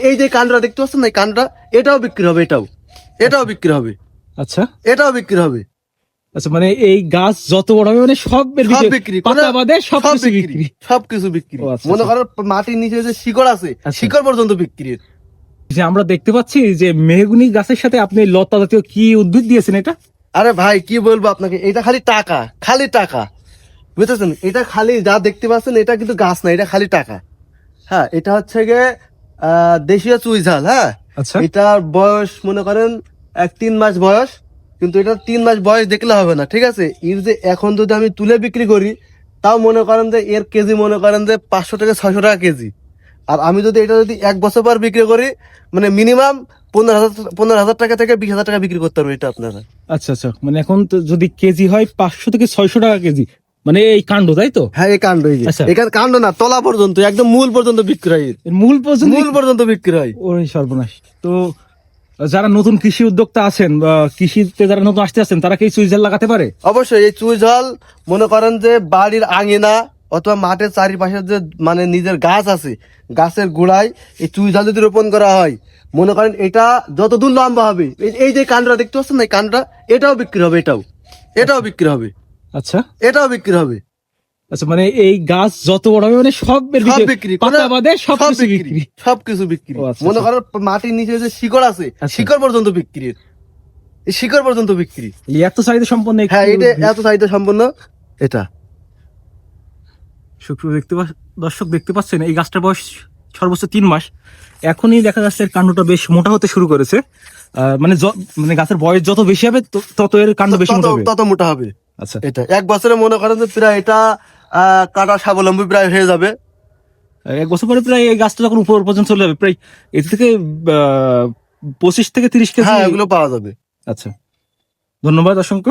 এই যে কাণ্ডটা দেখতে পাচ্ছেন না, এই কাণ্ডটা এটাও বিক্রি হবে, এটাও বিক্রি হবে। আচ্ছা এটাও বিক্রি হবে। আচ্ছা, মানে এই গাছ যত বড় হবে মানে সব সব বিক্রি, পাতা বাদে সবকিছু বিক্রি। সবকিছু বিক্রি। ও আচ্ছা, মনে আচ্ছা। করেন মাটির নিচে যে শিকড় আছে, আচ্ছা। শিকড় পর্যন্ত বিক্রি। যে আমরা দেখতে পাচ্ছি যে মেহগনি গাছের সাথে আপনি লতা জাতীয় কি উদ্ভিদ দিয়েছেন এটা? আরে ভাই কি বলবো আপনাকে, এটা খালি টাকা, খালি টাকা, বুঝতেছেন? এটা খালি যা দেখতে পাচ্ছেন এটা কিন্তু গাছ না, এটা খালি টাকা। হ্যাঁ, এটা হচ্ছে গিয়ে দেশীয় চুইঝাল। হ্যাঁ, আচ্ছা এটার বয়স মনে করেন 3 মাস বয়স, কিন্তু এটা 3 মাস বয়স দেখলে হবে না, ঠিক আছে? এর যে এখন যদি আমি তুলে বিক্রি করি, তাও মনে করেন যে এর কেজি মনে করেন যে 500 থেকে 600 টাকা কেজি। আর আমি যদি এটা যদি 1 বছর পর বিক্রি করি, মানে মিনিমাম 15,000 টাকা থেকে 20,000 টাকা বিক্রি করতে পারবো এটা আপনারা। আচ্ছা আচ্ছা, মানে এখন তো যদি কেজি হয় 500 থেকে 600 টাকা কেজি, মানে এই কাণ্ড, তাই তো? হ্যাঁ, এই কাণ্ড, এই যে আচ্ছা। এখানে কাণ্ড না, তলা পর্যন্ত একদম মূল পর্যন্ত বিক্রি হয়, এর মূল পর্যন্ত মূল পর্যন্ত বিক্রি হয়। ওই সর্বনাশ। তো যারা নতুন কৃষি উদ্যোক্তা আছেন বা কৃষিতে যারা নতুন আসতে আছেন, তারা কি সুইজার লাগাতে পারে? অবশ্যই এই চুইঝাল মনে করেন যে বাড়ির আঙিনা অথবা মাঠের চারিপাশে যে মানে নিজের গাছ আছে, গাছের গোড়ায় এই চুইঝাল যদি রোপণ করা হয়, মনে করেন এটা যতদূর লম্বা হবে, এই যে কাণ্ডটা দেখতে পাচ্ছেন না, এই কাণ্ডটা এটাও বিক্রি হবে, এটাও বিক্রি হবে, আচ্ছা এটাও বিক্রি হবে। আচ্ছা, মানে এই গাছ যত বড় হবে মানে সব সব বিক্রি, পাতা বাদে সব সবকিছু বিক্রি, বিক্রি। সবকিছু বিক্রি। ও আচ্ছা, মনে আচ্ছা। করেন মাটির নিচে যে শিকড় আছে, আচ্ছা। শিকড় পর্যন্ত বিক্রি, এই শিকড় পর্যন্ত বিক্রি। এই এত চাহিদা সম্পন্ন একটি হ্যাঁ, এটা উদ্ভিদ। এত চাহিদা সম্পন্ন এটা। দর্শক দেখতে পাচ্ছেন এই গাছটার বয়স সর্বোচ্চ 3 মাস। এখনই দেখা যাচ্ছে এর কাণ্ডটা বেশ মোটা হতে শুরু করেছে। মানে মানে গাছের বয়স যত বেশি হবে তত এর কাণ্ড বেশি মোটা হবে। তত মোটা হবে। আচ্ছা, এটা 1 বছরে মনে করেন যে প্রায় এটা কাটা স্বাবলম্বী প্রায় হয়ে যাবে। 1 বছর পরে প্রায় এই গাছটা যখন উপর পর্যন্ত চলে যাবে, প্রায় এর থেকে 25 থেকে 30 কেজি। হ্যাঁ, এগুলো পাওয়া যাবে। আচ্ছা, ধন্যবাদ অসংখ্য।